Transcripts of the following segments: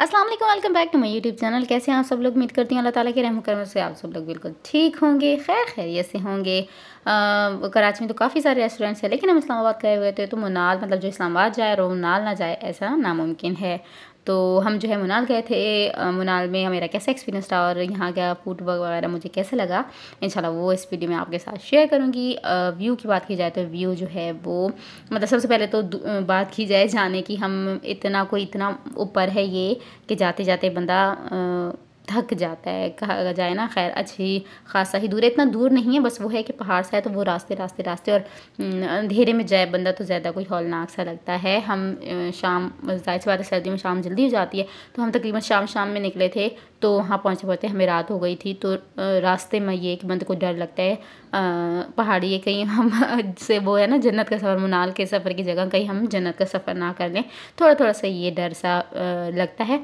अस्सलाम वालेकुम, welcome back to my YouTube channel. कैसे हैं आप सब लोग? उम्मीद करती हूँ अल्लाह ताला की रहम करम से आप सब लोग बिल्कुल ठीक होंगे, खैरियत से होंगे। कराची में तो काफ़ी सारे रेस्टोरेंट्स हैं, लेकिन हम इस्लामाबाद गए हुए थे तो मुनाल मतलब जो इस्लामाबाद जाए और वो मुनाल ना जाए ऐसा नामुमकिन है। तो हम जो है मुनाल गए थे। मुनाल में मेरा कैसा एक्सपीरियंस रहा और यहाँ का फूड वगैरह मुझे कैसे लगा, इंशाल्लाह वो इस वीडियो में आपके साथ शेयर करूँगी। व्यू की बात की जाए तो व्यू जो है वो मतलब सबसे पहले तो बात की जाए जाने की, हम इतना ऊपर है ये कि जाते जाते बंदा थक जाता है, कहा जाए ना। खैर अच्छी खासा ही दूर है, इतना दूर नहीं है, बस वो है कि पहाड़ सा है तो वो रास्ते रास्ते रास्ते और अंधेरे में जाए बंदा तो ज़्यादा कोई हौलनाक सा लगता है। हम शाम, जाहिर सी बात है सर्दियों में शाम जल्दी हो जाती है, तो हम तकरीबन शाम में निकले थे। तो वहाँ पहुँचते पहुँचते हमें रात हो गई थी। तो रास्ते में ये कि बंदे को डर लगता है, पहाड़ी है कहीं हम से वो है ना जन्नत का सफ़र, मुनाल के सफ़र की जगह कहीं हम जन्नत का सफ़र ना कर लें, थोड़ा थोड़ा सा ये डर सा लगता है।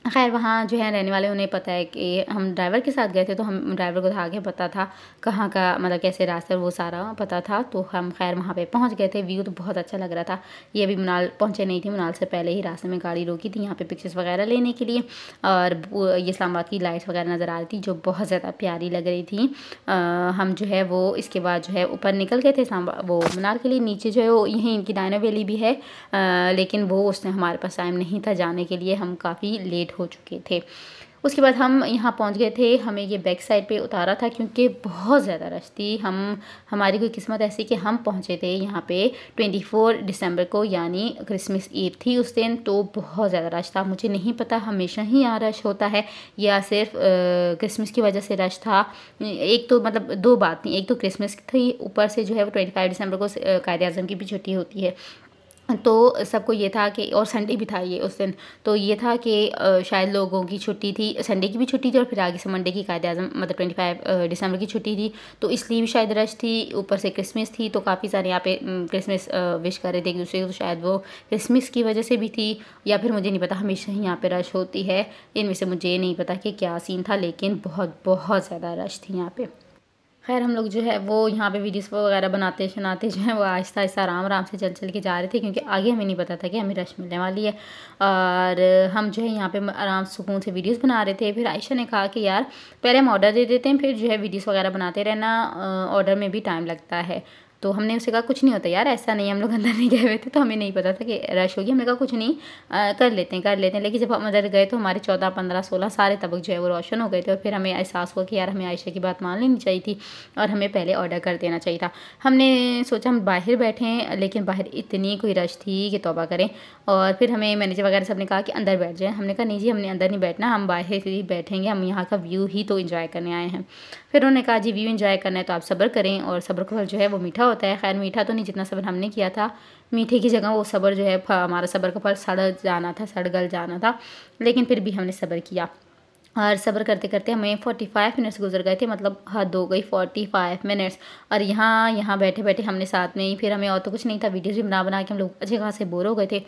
खैर वहाँ जो है रहने वाले उन्हें पता है कि हम ड्राइवर के साथ गए थे, तो हम ड्राइवर को आगे पता था कहाँ का मतलब कैसे रास्ता वो सारा पता था। तो हम खैर वहाँ पे पहुँच गए थे। व्यू तो बहुत अच्छा लग रहा था। ये भी मुनाल पहुँचे नहीं थी, मुनाल से पहले ही रास्ते में गाड़ी रोकी थी यहाँ पे पिक्चर्स वगैरह लेने के लिए। और ये इस्लामाबाद की लाइट्स वगैरह नज़र आ रही थी जो बहुत ज़्यादा प्यारी लग रही थी। हम जो है वो इसके बाद जो है ऊपर निकल गए थे वो मुनाल के लिए। नीचे जो है वो यहीं इनकी डायनो वैली भी है, लेकिन वो उसने हमारे पास टाइम नहीं था जाने के लिए, हम काफ़ी लेट हो चुके थे। उसके बाद हम यहाँ पहुँच गए थे। हमें ये बैक साइड पे उतारा था क्योंकि बहुत ज़्यादा रश थी। हमारी कोई किस्मत ऐसी कि हम पहुँचे थे यहाँ पे 24 दिसंबर को, यानी क्रिसमस ईव थी उस दिन। तो बहुत ज़्यादा रश था। मुझे नहीं पता हमेशा ही यहाँ रश होता है या सिर्फ क्रिसमस की वजह से रश था। एक तो मतलब दो बात थी, एक तो क्रिसमस थी, ऊपर से जो है वो 25 दिसंबर को कायद आज़म की भी छुट्टी होती है। तो सबको ये था कि, और संडे भी था ये उस दिन, तो ये था कि शायद लोगों की छुट्टी थी, संडे की भी छुट्टी थी और फिर आगे से मंडे की कायद आज़म मतलब 25 दिसंबर की छुट्टी थी, तो इसलिए भी शायद रश थी। ऊपर से क्रिसमस थी तो काफ़ी सारे यहाँ पे क्रिसमस विश कर रहे थे एक दूसरे को, तो शायद वो क्रिसमस की वजह से भी थी या फिर मुझे नहीं पता। हमेशा ही यहाँ पर रश होती है, इनमें से मुझे नहीं पता कि क्या सीन था, लेकिन बहुत बहुत ज़्यादा रश थी यहाँ पर। खैर हम लोग जो है वो यहाँ पे वीडियोस वगैरह बनाते शनाते जो है वो आहिस्ता आहिस्ता आराम से चल के जा रहे थे, क्योंकि आगे हमें नहीं पता था कि हमें रश मिलने वाली है। और हम जो है यहाँ पे आराम सुकून से वीडियोस बना रहे थे। फिर आयशा ने कहा कि यार पहले हम ऑर्डर दे देते हैं, फिर जो है वीडियोस वगैरह बनाते रहना, ऑर्डर में भी टाइम लगता है। तो हमने उसे कहा कुछ नहीं होता यार, ऐसा नहीं, हम लोग अंदर नहीं गए हुए थे तो हमें नहीं पता था कि रश होगी। हमने कहा कुछ नहीं, कर लेते हैं। लेकिन जब हम अंदर गए तो हमारे 14, 15, 16 सारे तबक जो है वो रोशन हो गए थे। और फिर हमें एहसास हुआ कि यार हमें आयशा की बात मान लेनी चाहिए थी और हमें पहले ऑर्डर कर देना चाहिए था। हमने सोचा हम बाहर बैठें, लेकिन बाहर इतनी कोई रश थी कि तौबा करें। और फिर हमें मैनेजर वगैरह सब ने कहा कि अंदर बैठ जाएं। हमने कहा नहीं जी, हमने अंदर नहीं बैठना, हम बाहर ही बैठेंगे, हम यहाँ का व्यू ही तो इंजॉय करने आए हैं। फिर उन्होंने कहा जी व्यू इंजॉय करना है तो आप सब्र करें, और सब्र का फल जो है वो मीठा होता है। खैर मीठा तो नहीं जितना सब्र हमने किया था, मीठे की जगह वो सब्र जो है हमारा सब्र का फल सड़ गल जाना था, लेकिन फिर भी हमने सब्र किया। और सब्र करते करते हमें 45 मिनट्स गुजर गए थे, मतलब हद हो गई 45 मिनट्स। और यहाँ बैठे बैठे हमने साथ में ही, फिर हमें और तो कुछ नहीं था, वीडियोज़ भी बना के हम लोग अच्छे खासे बोर हो गए थे।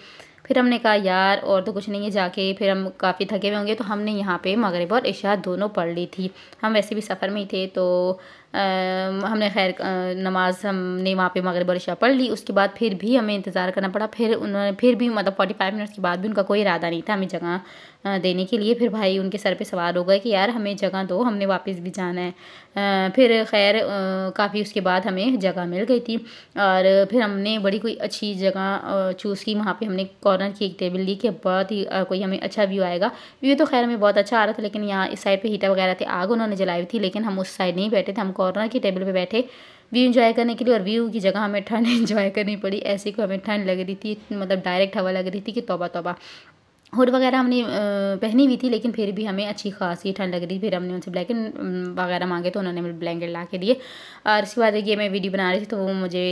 फिर हमने कहा यार और तो कुछ नहीं है, जाके फिर हम काफ़ी थके हुए होंगे, तो हमने यहाँ पे मगरिब और इशा दोनों पढ़ ली थी। हम वैसे भी सफ़र में ही थे, तो हमने खैर नमाज हमने वहाँ पे मगरिब और इशा पढ़ ली। उसके बाद फिर भी हमें इंतज़ार करना पड़ा। फिर उन्होंने फिर भी मतलब 45 मिनट्स के बाद भी उनका कोई इरादा नहीं था हमें जगह देने के लिए। फिर भाई उनके सर पे सवार हो गए कि यार हमें जगह दो, हमने वापस भी जाना है। फिर खैर काफ़ी उसके बाद हमें जगह मिल गई थी, और फिर हमने बड़ी कोई अच्छी जगह चूज़ की। वहाँ पे हमने कॉर्नर की एक टेबल ली कि बहुत ही कोई हमें अच्छा व्यू आएगा। व्यू तो खैर हमें बहुत अच्छा आ रहा था, लेकिन यहाँ इस साइड पे हीटर वगैरह थे, आग उन्होंने जलाई हुई थी, लेकिन हम उस साइड नहीं बैठे थे, हम कॉर्नर की टेबल पे बैठे व्यू इंजॉय करने के लिए। और व्यू की जगह हमें ठंड इंजॉय करनी पड़ी, ऐसी को हमें ठंड लग रही थी, मतलब डायरेक्ट हवा लग रही थी कि तौबा तौबा। हुड वगैरह हमने पहनी हुई थी, लेकिन फिर भी हमें अच्छी खासी ठंड लग रही थी। फिर हमने उनसे ब्लैंकेट वगैरह मांगे तो उन्होंने मुझे ब्लैंकेट ला के दिए। और इसके बाद ये मैं वीडियो बना रही थी तो वो मुझे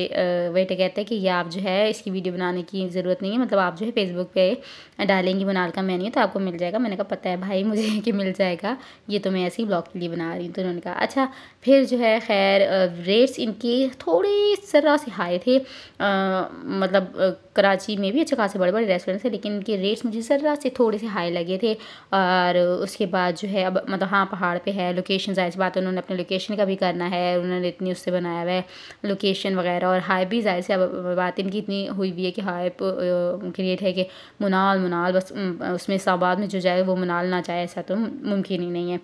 बेटे कहते हैं कि ये आप जो है इसकी वीडियो बनाने की ज़रूरत नहीं है, मतलब आप जो है फेसबुक पे डालेंगी मुनाल का मेन्यू तो आपको मिल जाएगा। मैंने कहा पता है भाई मुझे कि मिल जाएगा, ये तो मैं ऐसे ही ब्लॉग के लिए बना रही हूँ। तो उन्होंने कहा अच्छा। फिर जो है खैर रेट्स इनकी थोड़ी ज़रा से हाई थे, मतलब कराची में भी अच्छे खासे बड़े-बड़े रेस्टोरेंट्स हैं, लेकिन इनके रेट्स मुझे ज़रा से थोड़े से हाई लगे थे। और उसके बाद जो है अब मतलब हाँ, पहाड़ पे है, लोकेशन ज़ाहिर सी बात है उन्होंने अपने लोकेशन का भी करना है, उन्होंने इतनी उससे बनाया हुआ है लोकेशन वगैरह, और हाइप भी ज़ाहिर सी अब बात इनकी इतनी हुई हुई है कि हाइप क्रिएट है कि मुनाल बस उसमें इस्लामाबाद में जो जाए वो मुनाल ना जाए, ऐसा तो मुमकिन ही नहीं है।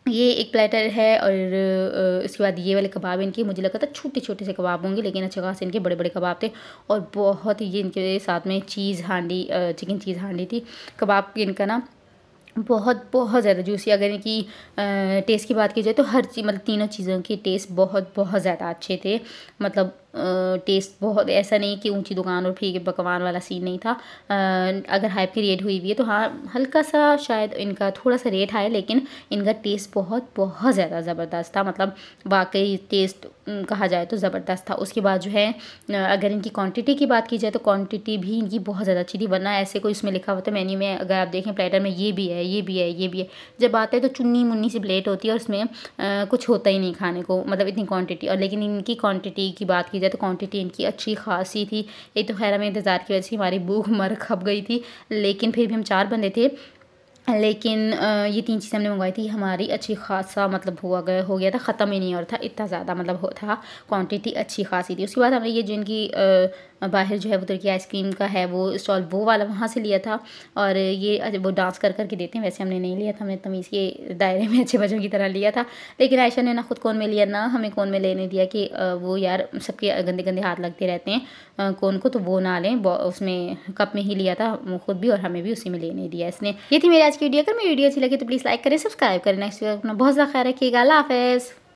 ये एक प्लेटर है, और उसके बाद ये वाले कबाब इनके मुझे लगा था छोटे-छोटे से कबाब होंगे, लेकिन अच्छे खासे इनके बड़े-बड़े कबाब थे। और बहुत ही इनके साथ में चीज़ हांडी चिकन चीज़ हांडी थी। कबाब इनका ना बहुत ज़्यादा जूसी। अगर इनकी टेस्ट की बात की जाए तो हर चीज़ मतलब तीनों चीज़ों के टेस्ट बहुत ज़्यादा अच्छे थे। मतलब टेस्ट बहुत ऐसा नहीं कि ऊंची दुकान और फीके पकवान वाला सीन नहीं था। अगर हाइप की रेट हुई भी है तो हाँ, हल्का सा शायद इनका थोड़ा सा रेट हाई, लेकिन इनका टेस्ट बहुत ज़्यादा ज़बरदस्त था। मतलब वाकई टेस्ट कहा जाए तो ज़बरदस्त था। उसके बाद जो है अगर इनकी क्वांटिटी की बात की जाए तो क्वांटिटी भी इनकी बहुत ज़्यादा अच्छी थी, वरना ऐसे कोई इसमें लिखा हुआ था मेन्यू में, अगर आप देखें प्लेटर में ये भी है, ये भी है, ये भी है, जब आता है तो चुन्नी मुन्नी सी प्लेट होती है और उसमें कुछ होता ही नहीं खाने को, मतलब इतनी क्वांटिटी। और लेकिन इनकी क्वांटिटी की बात की जाए तो क्वांटिटी इनकी अच्छी खासी थी। एक तो खैर हमें इंतज़ार की वजह से हमारी भूख मर खप गई थी, लेकिन फिर भी हम 4 बंदे थे, लेकिन ये 3 चीज़ें हमने मंगवाई थी, हमारी अच्छी खासा मतलब हो गया था, ख़त्म ही नहीं हो रहा था, इतना ज़्यादा मतलब था, क्वांटिटी अच्छी खासी थी। उसके बाद हमने ये जो इनकी बाहर जो है वो तुर्की आइसक्रीम का है वो स्टॉल, वो वाला वहाँ से लिया था। और ये वो डांस कर के देते हैं, वैसे हमने नहीं लिया था, हमने तमीज़ के दायरे में अच्छे बच्चों की तरह लिया था। लेकिन आयशा ने ना खुद कोन में लिया, ना हमें कोन में लेने दिया कि वो यार सबके गंदे गंदे हाथ लगते रहते हैं कोन को, तो वो ना लें, उसमें कप में ही लिया था खुद भी, और हमें भी उसी में लेने दिया इसने। ये थी मेरी आज की वीडियो। अगर मेरी वीडियो अच्छी लगी तो प्लीज़ लाइक करें, सब्सक्राइब करें। नेक्स्ट वीडियो अपना बहुत ज़्यादा ख्याल रखिएगा। अल्लाह हाफ़िज़।